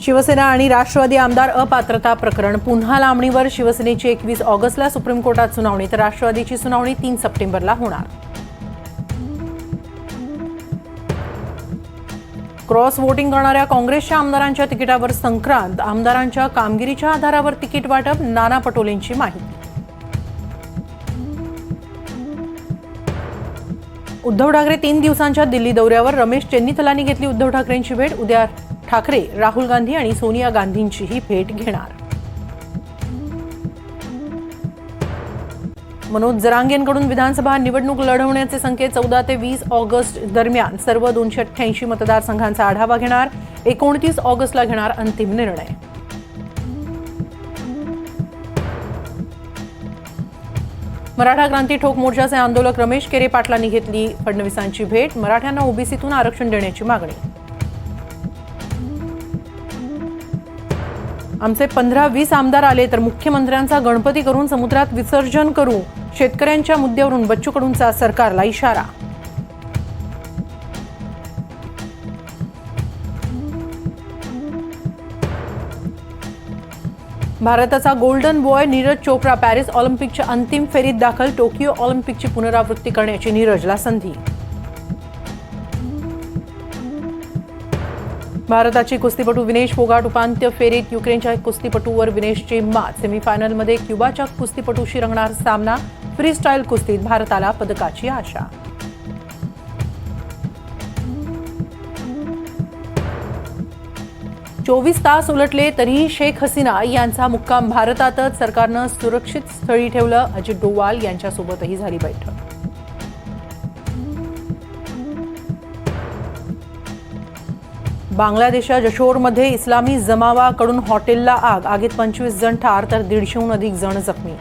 शिवसेना आणि राष्ट्रवादी आमदार अपात्रता प्रकरण पुन्हा लांबणीवर. शिवसेनेची 21 ऑगस्टला सुप्रीम कोर्टात सुनावणी तर राष्ट्रवादीची सुनावणी 3 सप्टेंबरला होणार. क्रॉस वोटिंग करणाऱ्या काँग्रेसच्या आमदारांच्या तिकिटावर संक्रांत. आमदारांच्या कामगिरीच्या आधारावर तिकीट वाटप. नाना पटोलेंची माहिती. उद्धव ठाकरे 3 दिवसांच्या दिल्ली दौऱ्यावर. रमेश चेन्नीथलांनी घेतली उद्धव ठाकरेंची भेट. उद्या ठाकरे राहुल गांधी आणि सोनिया गांधींचीही भेट घेणार. मनोज जरांगेंकडून विधानसभा निवडणूक लढवण्याचे संकेत. 14 ते 20 ऑगस्ट दरम्यान सर्व 288 मतदारसंघांचा आढावा घेणार. 29 ऑगस्टला घेणार अंतिम निर्णय. मराठा क्रांती ठोक मोर्चाचे आंदोलक रमेश केरे पाटलांनी घेतली फडणवीसांची भेट. मराठ्यांना ओबीसीतून आरक्षण देण्याची मागणी. आमचे 15-20 आमदार आले तर मुख्यमंत्र्यांचा गणपती करून समुद्रात विसर्जन करू. शेतकऱ्यांच्या मुद्द्यावरून बच्चू कडूंचा सरकारला इशारा. भारताचा golden boy Neeraj Chopra Paris ऑलिम्पिकच्या अंतिम फेरीत दाखल. टोकियो ऑलिम्पिकची पुनरावृत्ती करण्याची नीरजला संधी. भारताची कुस्तीपटू विनेश फोगाट उपांत्य फेरीत. युक्रेनच्या कुस्तीपटूवर विनेशची मात. सेमीफायनलमध्ये क्युबाच्या कुस्तीपटूशी रंगणार सामना. फ्रीस्टाईल कुस्तीत भारताला पदकाची आशा. चोवीस तास उलटले तरीही शेख हसीना यांचा मुक्काम भारतातच. सरकारनं सुरक्षित स्थळी ठेवलं. अजित डोवाल यांच्यासोबतही झाली बैठक. बांगलादेशच्या जशोरमध्ये इस्लामी जमावाकडून हॉटेलला आग. आगीत 25 जण ठार तर 150हून अधिक जण जखमी.